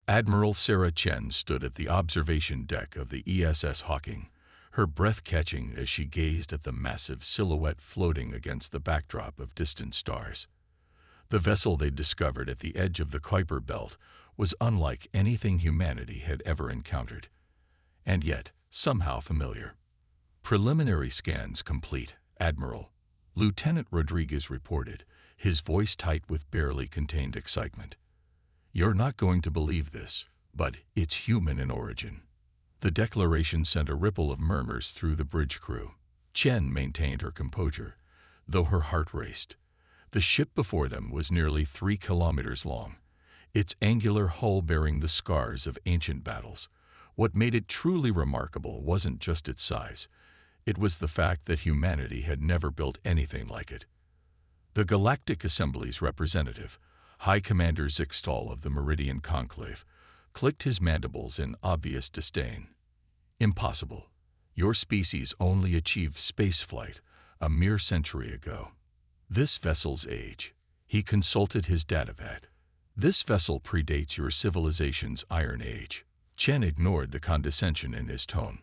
Admiral Sarah Chen stood at the observation deck of the ESS Hawking, her breath catching as she gazed at the massive silhouette floating against the backdrop of distant stars. The vessel they'd discovered at the edge of the Kuiper Belt was unlike anything humanity had ever encountered, and yet somehow familiar. "Preliminary scans complete, Admiral," Lieutenant Rodriguez reported, his voice tight with barely contained excitement. "You're not going to believe this, but it's human in origin." The declaration sent a ripple of murmurs through the bridge crew. Chen maintained her composure, though her heart raced. The ship before them was nearly 3 kilometers long, its angular hull bearing the scars of ancient battles. What made it truly remarkable wasn't just its size. It was the fact that humanity had never built anything like it. The Galactic Assembly's representative, High Commander Zixtal of the Meridian Conclave, clicked his mandibles in obvious disdain. "Impossible. Your species only achieved spaceflight a mere century ago. This vessel's age," he consulted his datapad. "This vessel predates your civilization's Iron Age." Chen ignored the condescension in his tone.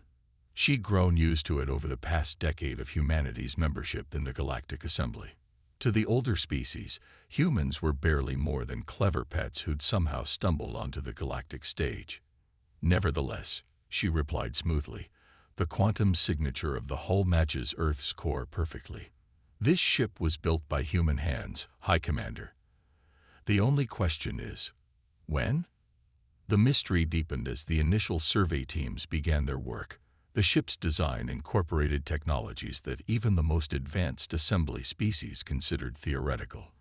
She'd grown used to it over the past decade of humanity's membership in the Galactic Assembly. To the older species, humans were barely more than clever pets who'd somehow stumbled onto the galactic stage. "Nevertheless," she replied smoothly, "the quantum signature of the hull matches Earth's core perfectly. This ship was built by human hands, High Commander. The only question is, when?" The mystery deepened as the initial survey teams began their work. The ship's design incorporated technologies that even the most advanced assembly species considered theoretical.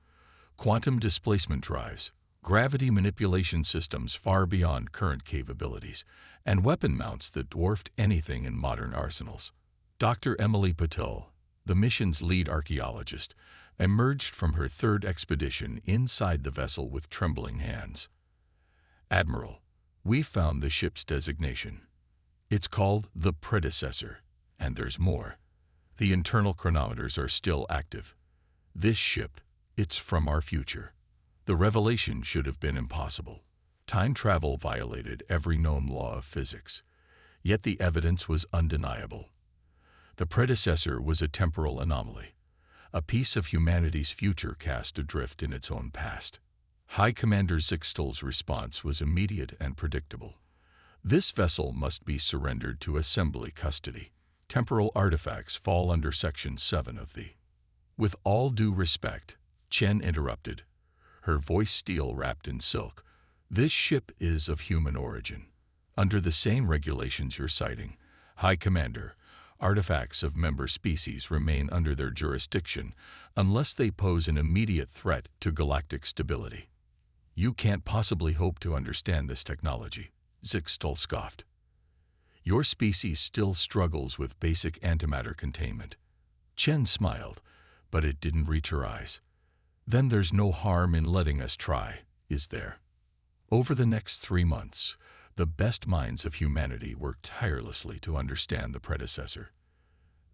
Quantum displacement drives, gravity manipulation systems far beyond current capabilities, and weapon mounts that dwarfed anything in modern arsenals. Dr. Emily Patil, the mission's lead archaeologist, emerged from her third expedition inside the vessel with trembling hands. "Admiral, we found the ship's designation. It's called the Predecessor, and there's more. The internal chronometers are still active. This ship, it's from our future." The revelation should have been impossible. Time travel violated every known law of physics, yet the evidence was undeniable. The Predecessor was a temporal anomaly, a piece of humanity's future cast adrift in its own past. High Commander Zixtal's response was immediate and predictable. "This vessel must be surrendered to Assembly custody. Temporal artifacts fall under Section 7 of the—" "With all due respect," Chen interrupted, her voice steel wrapped in silk, "this ship is of human origin. Under the same regulations you're citing, High Commander, artifacts of member species remain under their jurisdiction unless they pose an immediate threat to galactic stability." "You can't possibly hope to understand this technology," Zixtal scoffed. "Your species still struggles with basic antimatter containment." Chen smiled, but it didn't reach her eyes. "Then there's no harm in letting us try, is there?" Over the next 3 months, the best minds of humanity worked tirelessly to understand the Predecessor.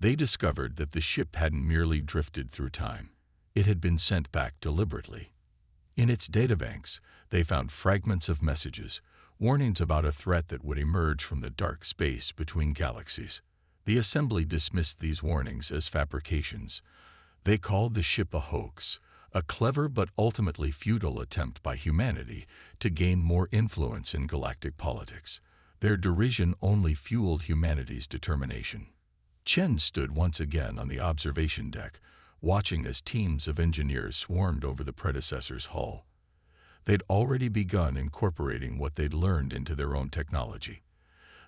They discovered that the ship hadn't merely drifted through time. It had been sent back deliberately. In its databanks, they found fragments of messages, warnings about a threat that would emerge from the dark space between galaxies. The Assembly dismissed these warnings as fabrications. They called the ship a hoax, a clever but ultimately futile attempt by humanity to gain more influence in galactic politics. Their derision only fueled humanity's determination. Chen stood once again on the observation deck, watching as teams of engineers swarmed over the Predecessor's hull. They'd already begun incorporating what they'd learned into their own technology.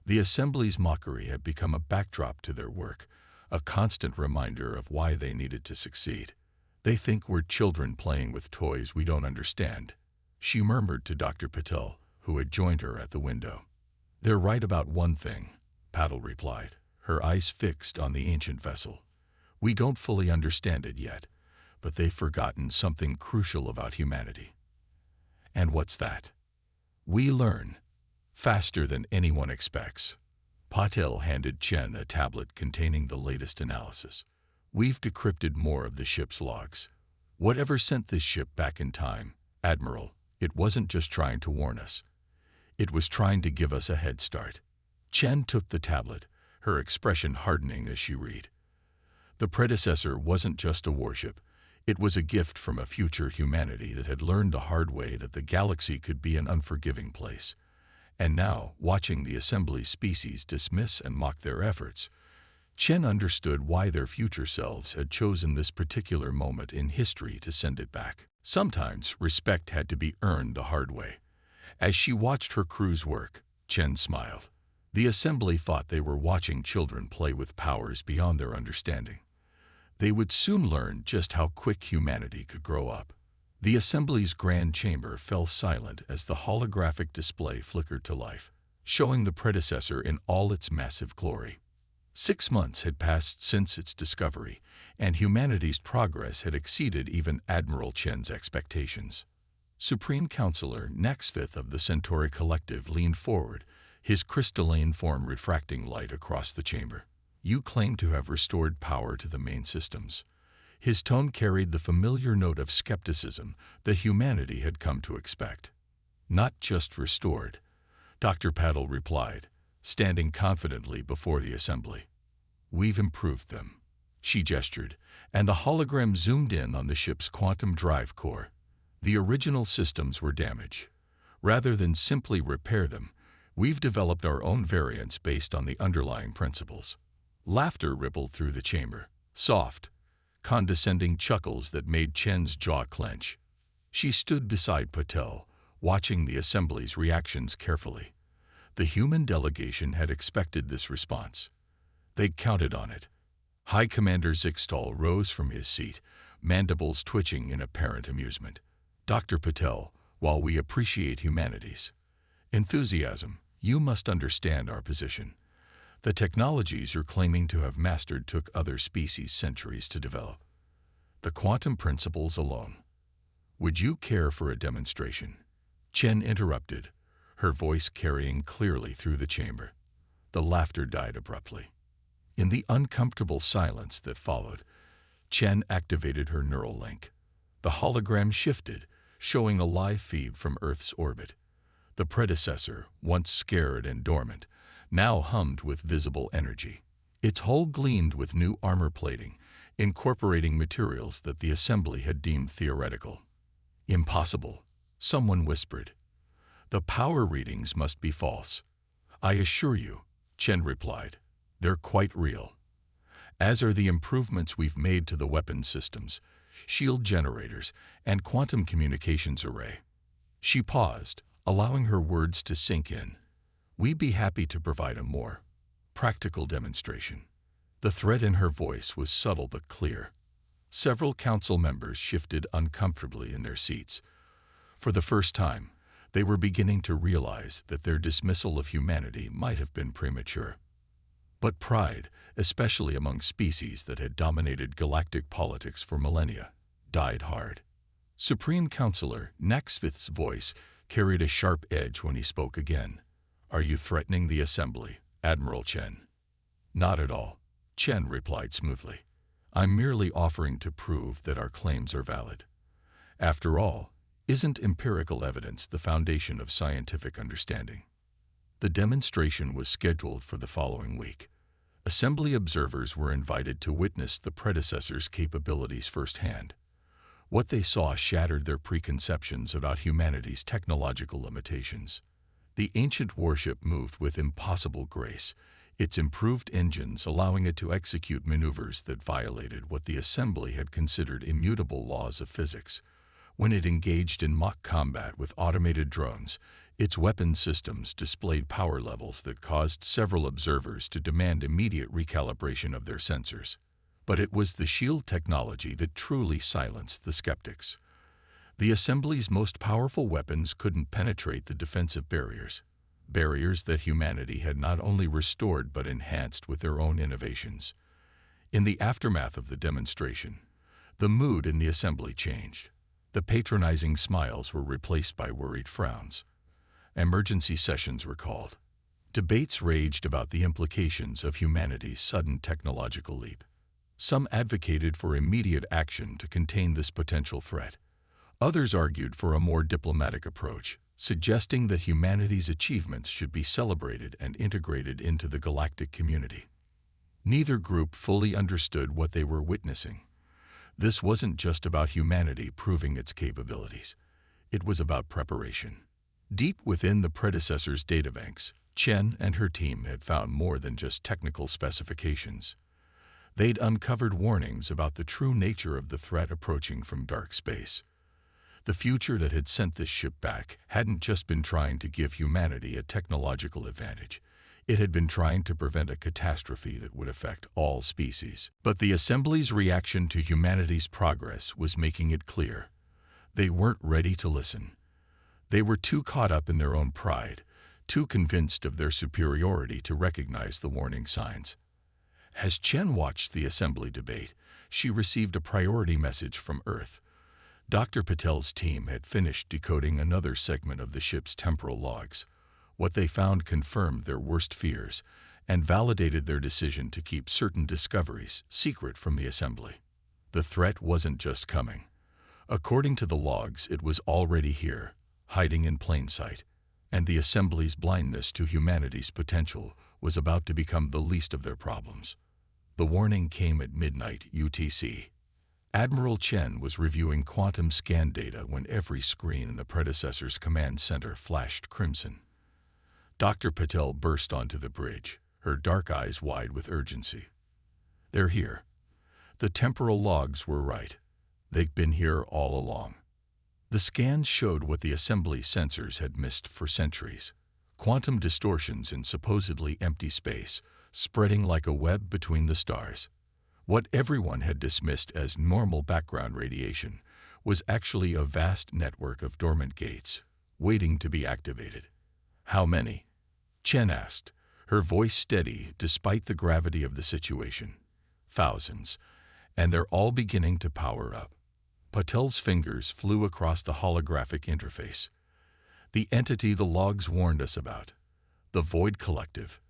The Assembly's mockery had become a backdrop to their work, a constant reminder of why they needed to succeed. "They think we're children playing with toys we don't understand," she murmured to Dr. Patel, who had joined her at the window. "They're right about one thing," Patel replied, her eyes fixed on the ancient vessel. "We don't fully understand it yet, but they've forgotten something crucial about humanity." "And what's that?" "We learn faster than anyone expects." Patel handed Chen a tablet containing the latest analysis. "We've decrypted more of the ship's logs. Whatever sent this ship back in time, Admiral, it wasn't just trying to warn us. It was trying to give us a head start. Chen took the tablet, her expression hardening as she read. The predecessor wasn't just a warship. It was a gift from a future humanity that had learned the hard way that the galaxy could be an unforgiving place. And now, watching the assembly species dismiss and mock their efforts, Chen understood why their future selves had chosen this particular moment in history to send it back. Sometimes respect had to be earned the hard way. As she watched her crew's work, Chen smiled. The assembly thought they were watching children play with powers beyond their understanding. They would soon learn just how quick humanity could grow up. The assembly's grand chamber fell silent as the holographic display flickered to life, showing the predecessor in all its massive glory. 6 months had passed since its discovery, and humanity's progress had exceeded even Admiral Chen's expectations. Supreme Counselor Naxfith of the Centauri Collective leaned forward, his crystalline form refracting light across the chamber. "You claim to have restored power to the main systems." His tone carried the familiar note of skepticism that humanity had come to expect. "Not just restored," Dr. Paddle replied, standing confidently before the assembly. "We've improved them." She gestured, and the hologram zoomed in on the ship's quantum drive core. The original systems were damaged. Rather than simply repair them, we've developed our own variants based on the underlying principles. Laughter rippled through the chamber, soft, condescending chuckles that made Chen's jaw clench. She stood beside Patel, watching the assembly's reactions carefully. The human delegation had expected this response. They'd counted on it. High Commander Zixtal rose from his seat, mandibles twitching in apparent amusement. "Dr. Patel, while we appreciate humanity's enthusiasm, you must understand our position. The technologies you're claiming to have mastered took other species centuries to develop. The quantum principles alone. Would you care for a demonstration?" Chen interrupted, her voice carrying clearly through the chamber. The laughter died abruptly. In the uncomfortable silence that followed, Chen activated her neural link. The hologram shifted, showing a live feed from Earth's orbit. The predecessor, once scared and dormant, now hummed with visible energy. Its hull gleamed with new armor plating, incorporating materials that the assembly had deemed theoretical. "Impossible," someone whispered. "The power readings must be false." "I assure you," Chen replied, "they're quite real. As are the improvements we've made to the weapon systems, shield generators, and quantum communications array." She paused, allowing her words to sink in. "We'd be happy to provide a more practical demonstration." The threat in her voice was subtle but clear. Several council members shifted uncomfortably in their seats. For the first time, they were beginning to realize that their dismissal of humanity might have been premature. But pride, especially among species that had dominated galactic politics for millennia, died hard. Supreme Counselor Naxfith's voice carried a sharp edge when he spoke again. "Are you threatening the assembly, Admiral Chen?" "Not at all," Chen replied smoothly. "I'm merely offering to prove that our claims are valid. After all, isn't empirical evidence the foundation of scientific understanding?" The demonstration was scheduled for the following week. Assembly observers were invited to witness the predecessor's capabilities firsthand. What they saw shattered their preconceptions about humanity's technological limitations. The ancient warship moved with impossible grace, its improved engines allowing it to execute maneuvers that violated what the assembly had considered immutable laws of physics. When it engaged in mock combat with automated drones, its weapon systems displayed power levels that caused several observers to demand immediate recalibration of their sensors. But it was the shield technology that truly silenced the skeptics. The assembly's most powerful weapons couldn't penetrate the defensive barriers that humanity had not only restored but enhanced with their own innovations. In the aftermath of the demonstration, the mood in the assembly changed. The patronizing smiles were replaced by worried frowns. Emergency sessions were called. Debates raged about the implications of humanity's sudden technological leap. Some advocated for immediate action to contain this potential threat. Others argued for a more diplomatic approach, suggesting that humanity's achievements should be celebrated and integrated into the galactic community. Neither group fully understood what they were witnessing. This wasn't just about humanity proving its capabilities. It was about preparation. Deep within the predecessor's databanks, Chen and her team had found more than just technical specifications. They'd uncovered warnings about the true nature of the threat approaching from dark space. The future that had sent this ship back hadn't just been trying to give humanity a technological advantage. It had been trying to prevent a catastrophe that would affect all species. But the Assembly's reaction to humanity's progress was making it clear. They weren't ready to listen. They were too caught up in their own pride, too convinced of their superiority to recognize the warning signs. As Chen watched the Assembly debate, she received a priority message from Earth. Dr. Patel's team had finished decoding another segment of the ship's temporal logs. What they found confirmed their worst fears and validated their decision to keep certain discoveries secret from the Assembly. The threat wasn't just coming. According to the logs, it was already here, hiding in plain sight, and the Assembly's blindness to humanity's potential was about to become the least of their problems. The warning came at midnight UTC. Admiral Chen was reviewing quantum scan data when every screen in the predecessor's command center flashed crimson. Dr. Patel burst onto the bridge, her dark eyes wide with urgency. "They're here. The temporal logs were right. They've been here all along." The scans showed what the Assembly sensors had missed for centuries: quantum distortions in supposedly empty space, spreading like a web between the stars. What everyone had dismissed as normal background radiation was actually a vast network of dormant gates, waiting to be activated. "How many?" Chen asked, her voice steady despite the gravity of the situation. "Thousands, and they're all beginning to power up." Patel's fingers flew across the holographic interface. "The entity the logs warned us about. The Void Collective.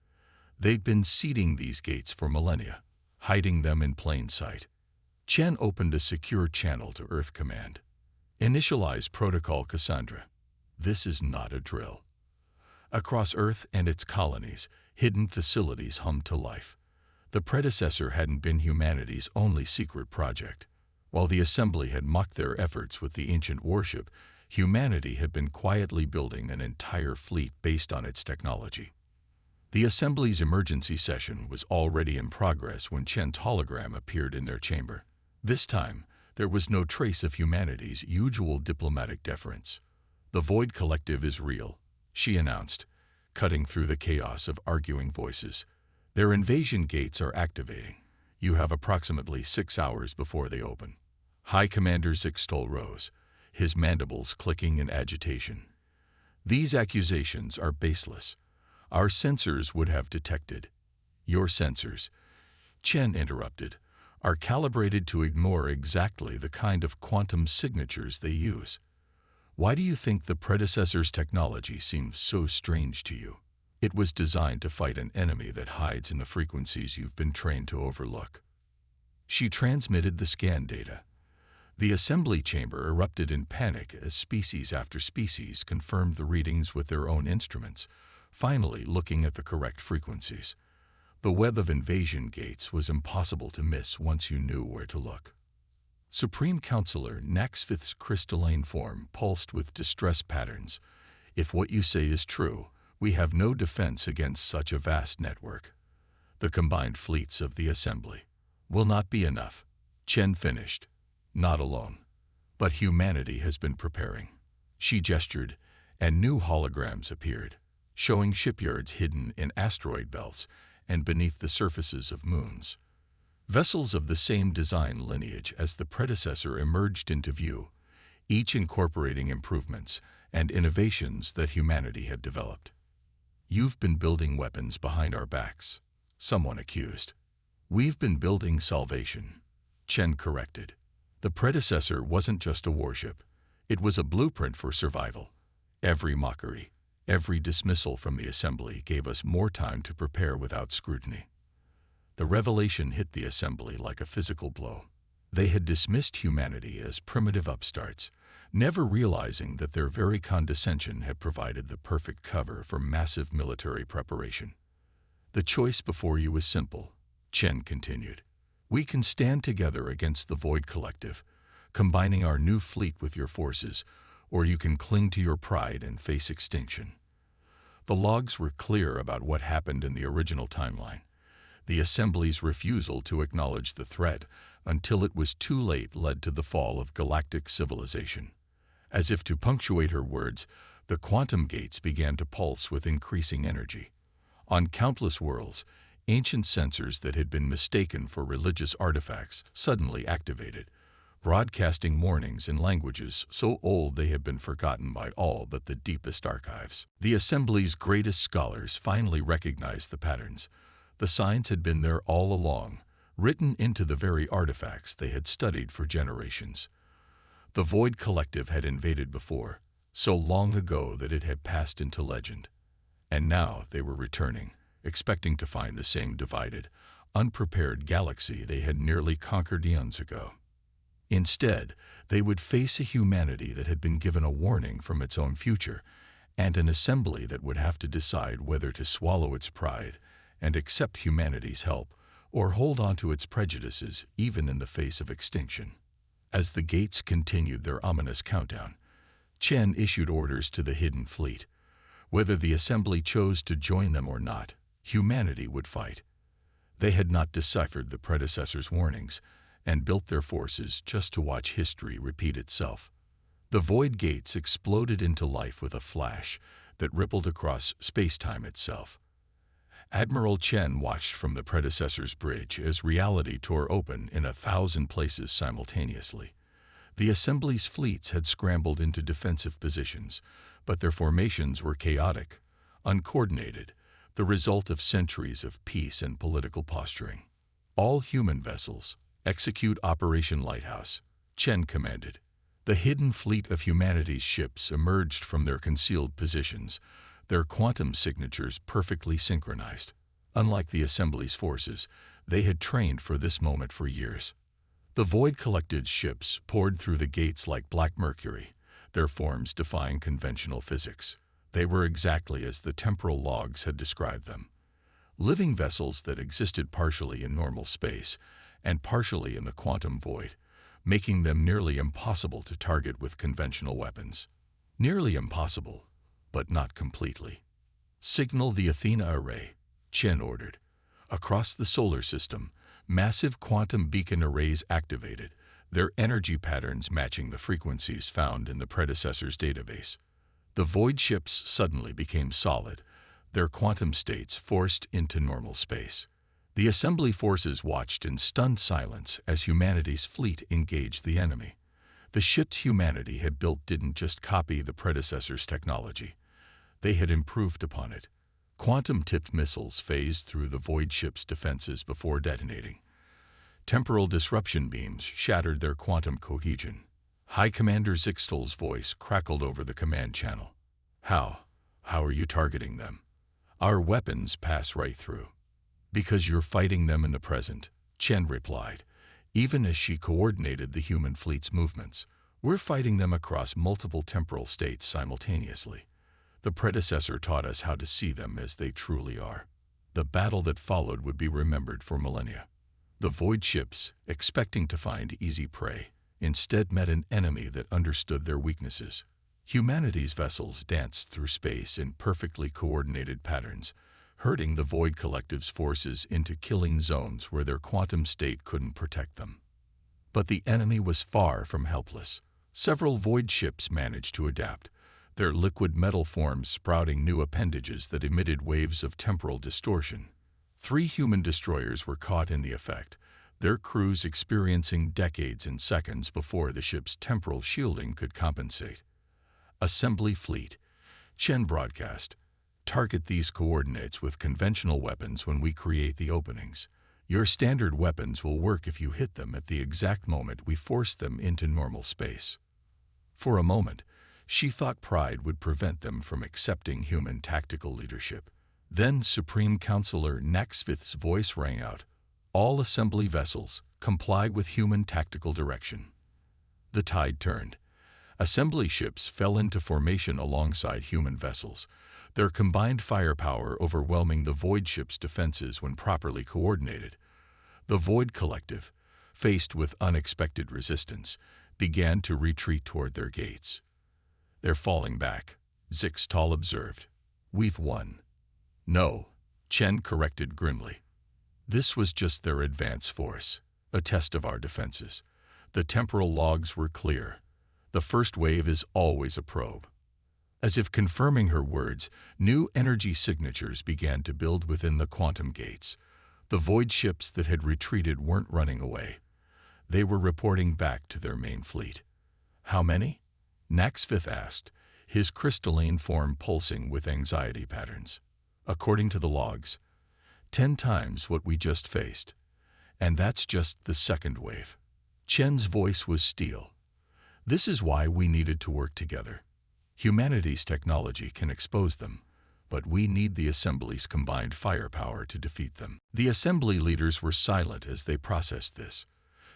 They'd been seeding these gates for millennia, hiding them in plain sight." Chen opened a secure channel to Earth Command. "Initialize Protocol Cassandra. This is not a drill." Across Earth and its colonies, hidden facilities hummed to life. The predecessor hadn't been humanity's only secret project. While the Assembly had mocked their efforts with the ancient warship, humanity had been quietly building an entire fleet based on its technology. The Assembly's emergency session was already in progress when Chen's hologram appeared in their chamber. This time, there was no trace of humanity's usual diplomatic deference. "The Void Collective is real," she announced, cutting through the chaos of arguing voices. "Their invasion gates are activating. You have approximately 6 hours before they open." High Commander Zixtol rose, his mandibles clicking in agitation. "These accusations are baseless. Our sensors would have detected." "Your sensors," Chen interrupted, "are calibrated to ignore exactly the kind of quantum signatures they use. Why do you think the predecessor's technology seems so strange to you? It was designed to fight an enemy that hides in the frequencies you've been trained to overlook." She transmitted the scan data. The Assembly chamber erupted in panic as species after species confirmed the readings with their own instruments, finally looking at the correct frequencies. The web of invasion gates was impossible to miss once you knew where to look. Supreme Counselor Naxfith's crystalline form pulsed with distress patterns. "If what you say is true, we have no defense against such a vast network. The combined fleets of the Assembly will not be enough." Chen finished. "Not alone. But humanity has been preparing." She gestured, and new holograms appeared, showing shipyards hidden in asteroid belts and beneath the surfaces of moons. Vessels of the same design lineage as the predecessor emerged into view, each incorporating improvements and innovations that humanity had developed. "You've been building weapons behind our backs," someone accused. "We've been building salvation," Chen corrected. The predecessor wasn't just a warship. It was a blueprint for survival. Every mockery, every dismissal from the Assembly gave us more time to prepare without scrutiny. The revelation hit the Assembly like a physical blow. They had dismissed humanity as primitive upstarts. never realizing that their very condescension had provided the perfect cover for massive military preparation. "The choice before you is simple," Chen continued. "We can stand together against the Void Collective, combining our new fleet with your forces, or you can cling to your pride and face extinction." The logs were clear about what happened in the original timeline. The Assembly's refusal to acknowledge the threat until it was too late led to the fall of galactic civilization. As if to punctuate her words, the quantum gates began to pulse with increasing energy. On countless worlds, ancient sensors that had been mistaken for religious artifacts suddenly activated, broadcasting warnings in languages so old they had been forgotten by all but the deepest archives. The Assembly's greatest scholars finally recognized the patterns. The signs had been there all along, written into the very artifacts they had studied for generations. The Void Collective had invaded before, so long ago that it had passed into legend. And now they were returning, expecting to find the same divided, unprepared galaxy they had nearly conquered eons ago. Instead, they would face a humanity that had been given a warning from its own future, and an assembly that would have to decide whether to swallow its pride and accept humanity's help, or hold on to its prejudices even in the face of extinction. As the gates continued their ominous countdown, Chen issued orders to the hidden fleet. Whether the assembly chose to join them or not, humanity would fight. They had not deciphered the predecessors' warnings and built their forces just to watch history repeat itself. The void gates exploded into life with a flash that rippled across space-time itself. Admiral Chen watched from the predecessor's bridge as reality tore open in 1,000 places simultaneously. The Assembly's fleets had scrambled into defensive positions, but their formations were chaotic, uncoordinated, the result of centuries of peace and political posturing. "All human vessels, execute Operation Lighthouse," Chen commanded. The hidden fleet of humanity's ships emerged from their concealed positions, their quantum signatures perfectly synchronized. Unlike the Assembly's forces, they had trained for this moment for years. The Void Collective's ships poured through the gates like black mercury, their forms defying conventional physics. They were exactly as the temporal logs had described them. Living vessels that existed partially in normal space and partially in the quantum void, making them nearly impossible to target with conventional weapons. Nearly impossible, but not completely. "Signal the Athena array," Chen ordered. Across the solar system, massive quantum beacon arrays activated, their energy patterns matching the frequencies found in the predecessor's database. The void ships suddenly became solid, their quantum states forced into normal space. The Assembly forces watched in stunned silence as humanity's fleet engaged the enemy. The ships humanity had built didn't just copy the predecessor's technology. They had improved upon it. Quantum-tipped missiles phased through the void ship's defenses before detonating. Temporal disruption beams shattered their quantum cohesion. High Commander Zixtal's voice crackled over the command channel. How are you targeting them?" "Our weapons pass right through." "Because you're fighting them in the present," Chen replied, even as she coordinated the human fleet's movements. "We're fighting them across multiple temporal states simultaneously. The predecessor taught us how to see them as they truly are." The battle that followed would be remembered for millennia. The void ships, expecting to find easy prey, instead met an enemy that understood their weaknesses. Humanity's vessels danced through space in perfectly coordinated patterns, herding the Void Collective's forces into killing zones where their quantum state couldn't protect them. But the enemy was far from helpless. Several void ships managed to adapt, their liquid metal forms sprouting new appendages that emitted waves of temporal distortion. 3 human destroyers were caught in the effect, their crews experiencing decades in seconds before the ship's temporal shielding could compensate. "Assembly fleet," Chen broadcast. "Target these coordinates with conventional weapons when we create the openings. Your standard weapons will work if you hit them at the exact moment we force them into normal space." For a moment, she thought pride would prevent them from accepting human tactical leadership. Then Supreme Counselor Naxvith's voice rang out. "All assembly vessels, comply with human tactical direction." The tide turned. Assembly ships fell into formation alongside human vessels, their combined firepower overwhelming the Void ship's defenses when properly coordinated. The Void Collective, faced with unexpected resistance, began to retreat toward their gates. "They're falling back," Zixtal observed. "We've won." "No," Chen corrected grimly. "This was just their advance force, a test of our defenses. The temporal logs were clear. The first wave is always a probe." As if confirming her words, new energy signatures began to build within the quantum gates. The Void ships that had retreated weren't running away. They were reporting back to their main fleet. "How many?" Naxvith asked, his crystalline form pulsing with anxiety patterns. "According to the logs, 10 times what we just faced. And that's just the second wave." Chen's voice was steel. "This is why we needed to work together. Humanity's technology can expose them, but we need the Assembly's combined firepower to defeat them." The Assembly leaders were silent as they processed this.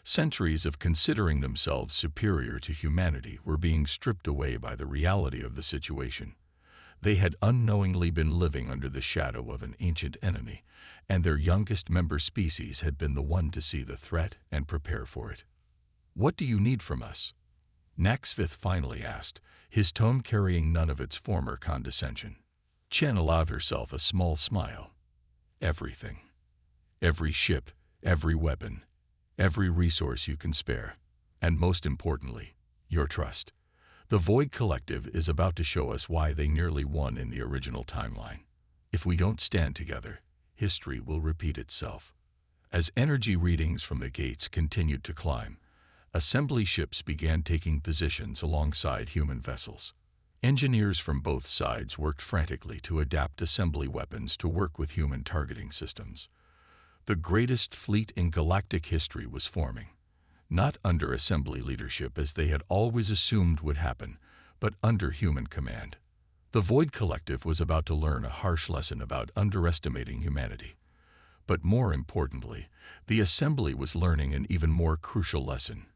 Centuries of considering themselves superior to humanity were being stripped away by the reality of the situation. They had unknowingly been living under the shadow of an ancient enemy, and their youngest member species had been the one to see the threat and prepare for it. "What do you need from us?" Naxvith finally asked, his tone carrying none of its former condescension. Chen allowed herself a small smile. "Everything. Every ship, every weapon, every resource you can spare. And most importantly, your trust. The Void Collective is about to show us why they nearly won in the original timeline. If we don't stand together, history will repeat itself." As energy readings from the gates continued to climb, Assembly ships began taking positions alongside human vessels. Engineers from both sides worked frantically to adapt assembly weapons to work with human targeting systems. The greatest fleet in galactic history was forming, not under Assembly leadership as they had always assumed would happen, but under human command. The Void Collective was about to learn a harsh lesson about underestimating humanity. But more importantly, the Assembly was learning an even more crucial lesson.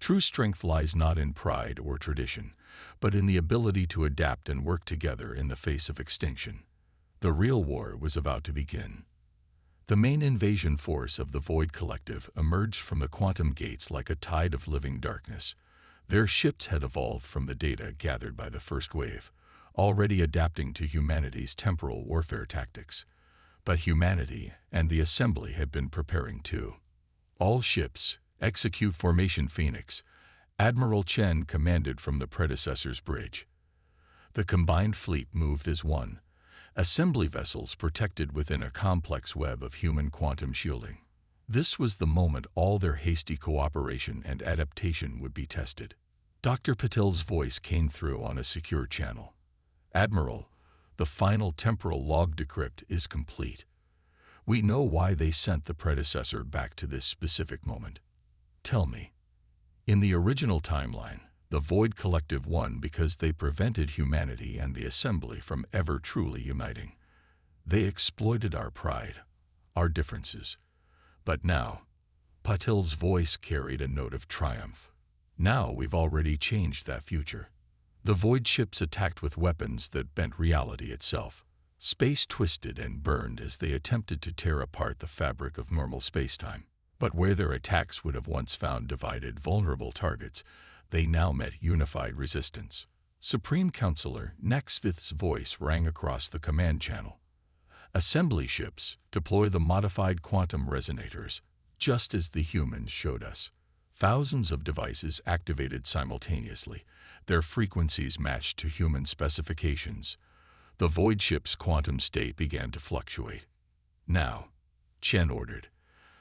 True strength lies not in pride or tradition, but in the ability to adapt and work together in the face of extinction. The real war was about to begin. The main invasion force of the Void Collective emerged from the quantum gates like a tide of living darkness. Their ships had evolved from the data gathered by the first wave, already adapting to humanity's temporal warfare tactics. But humanity and the Assembly had been preparing too. All ships, execute Formation Phoenix, Admiral Chen commanded from the predecessor's bridge. The combined fleet moved as one, assembly vessels protected within a complex web of human quantum shielding. This was the moment all their hasty cooperation and adaptation would be tested. Dr. Patel's voice came through on a secure channel. "Admiral, the final temporal log decrypt is complete. We know why they sent the predecessor back to this specific moment. Tell me." In the original timeline, the Void Collective won because they prevented humanity and the Assembly from ever truly uniting. They exploited our pride, our differences. But now, Patel's voice carried a note of triumph. Now we've already changed that future. The Void ships attacked with weapons that bent reality itself. Space twisted and burned as they attempted to tear apart the fabric of normal spacetime. But where their attacks would have once found divided, vulnerable targets, they now met unified resistance. Supreme Counselor Naxvith's voice rang across the command channel. "Assembly ships, deploy the modified quantum resonators, just as the humans showed us." Thousands of devices activated simultaneously, their frequencies matched to human specifications. The Void ship's quantum state began to fluctuate. "Now," Chen ordered.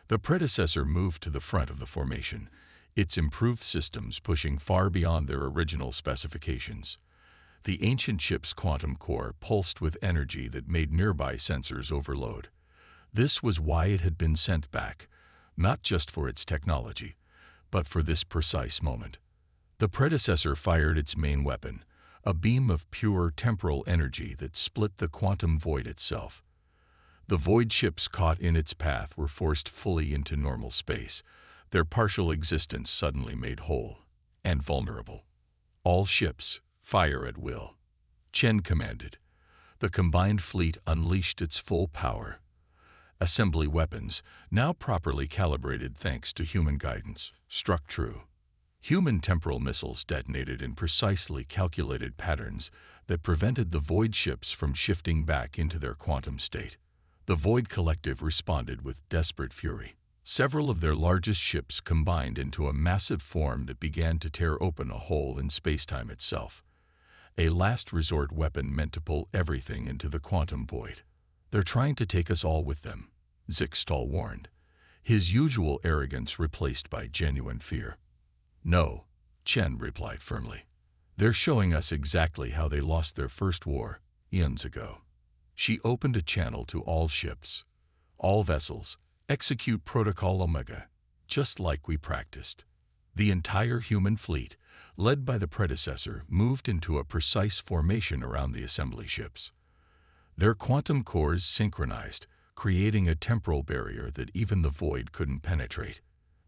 The predecessor moved to the front of the formation, its improved systems pushing far beyond their original specifications. The ancient ship's quantum core pulsed with energy that made nearby sensors overload. This was why it had been sent back, not just for its technology, but for this precise moment. The predecessor fired its main weapon, a beam of pure temporal energy that split the quantum void itself. The Void ships caught in its path were forced fully into normal space, their partial existence suddenly made whole and vulnerable. All ships, fire at will, Chen commanded. The combined fleet unleashed its full power. Assembly weapons, now properly calibrated thanks to human guidance, struck true. Human temporal missiles detonated in precisely calculated patterns that prevented the Void ships from shifting back into their quantum state. The Void Collective responded with desperate fury. Several of their largest ships combined into a massive form that began to tear open a hole in spacetime itself. A last resort weapon meant to pull everything into the quantum void. "They're trying to take us all with them," Zixtal warned, his usual arrogance replaced by genuine fear. "No," Chen replied firmly. "They're showing us exactly how they lost their first war, eons ago." She opened a channel to all ships, all vessels, execute Protocol Omega, just like we practiced. The entire human fleet, led by the predecessor, moved into a precise formation around the assembly ships. Their quantum cores synchronized, creating a temporal barrier that even the Void couldn't penetrate.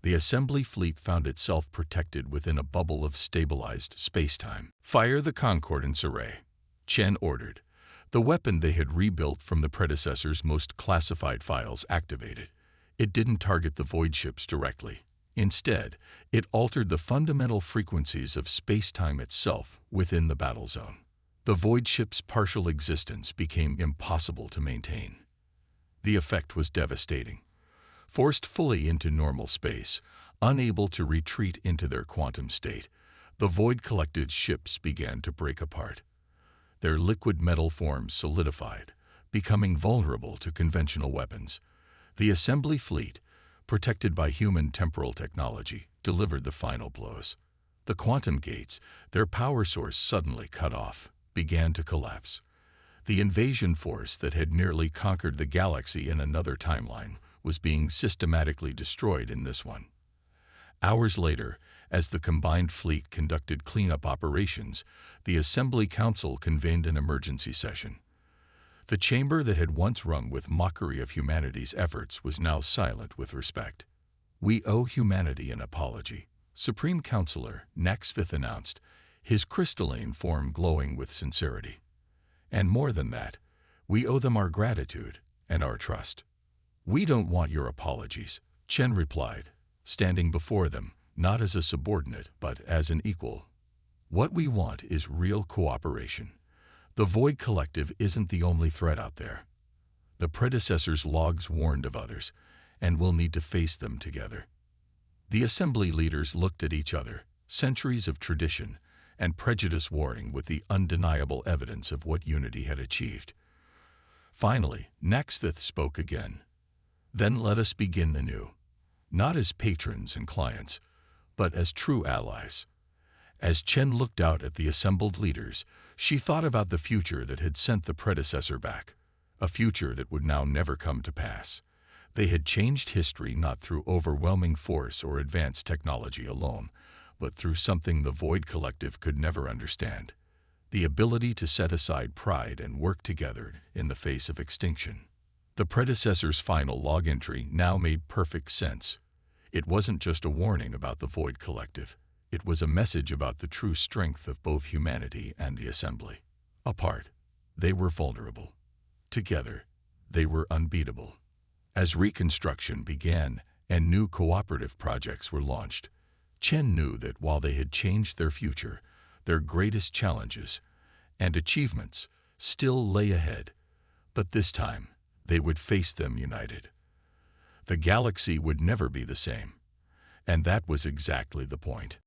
The assembly fleet found itself protected within a bubble of stabilized spacetime. "Fire the concordance array," Chen ordered. The weapon they had rebuilt from the predecessor's most classified files activated. It didn't target the Void ships directly. Instead, it altered the fundamental frequencies of spacetime itself within the battle zone. The Void ship's partial existence became impossible to maintain. The effect was devastating. Forced fully into normal space, unable to retreat into their quantum state, the Void Collective's ships began to break apart. Their liquid metal forms solidified, becoming vulnerable to conventional weapons. The assembly fleet, protected by human temporal technology, delivered the final blows. The quantum gates, their power source suddenly cut off, began to collapse. The invasion force that had nearly conquered the galaxy in another timeline was being systematically destroyed in this one. Hours later, as the combined fleet conducted cleanup operations, the Assembly Council convened an emergency session. The chamber that had once rung with mockery of humanity's efforts was now silent with respect. "We owe humanity an apology," Supreme Counselor Naxvith announced, his crystalline form glowing with sincerity. "And more than that, we owe them our gratitude and our trust." "We don't want your apologies," Chen replied, standing before them, not as a subordinate but as an equal. "What we want is real cooperation. The Void Collective isn't the only threat out there. The predecessor's logs warned of others, and we'll need to face them together." The assembly leaders looked at each other, centuries of tradition and prejudice warring with the undeniable evidence of what unity had achieved. Finally, Naxvith spoke again. "Then let us begin anew, not as patrons and clients, but as true allies." As Chen looked out at the assembled leaders, she thought about the future that had sent the predecessor back, a future that would now never come to pass. They had changed history not through overwhelming force or advanced technology alone, but through something the Void Collective could never understand: the ability to set aside pride and work together in the face of extinction. The predecessor's final log entry now made perfect sense. It wasn't just a warning about the Void Collective. It was a message about the true strength of both humanity and the Assembly. Apart, they were vulnerable. Together, they were unbeatable. As reconstruction began and new cooperative projects were launched, Chen knew that while they had changed their future, their greatest challenges and achievements still lay ahead. But this time, they would face them united. The galaxy would never be the same. And that was exactly the point.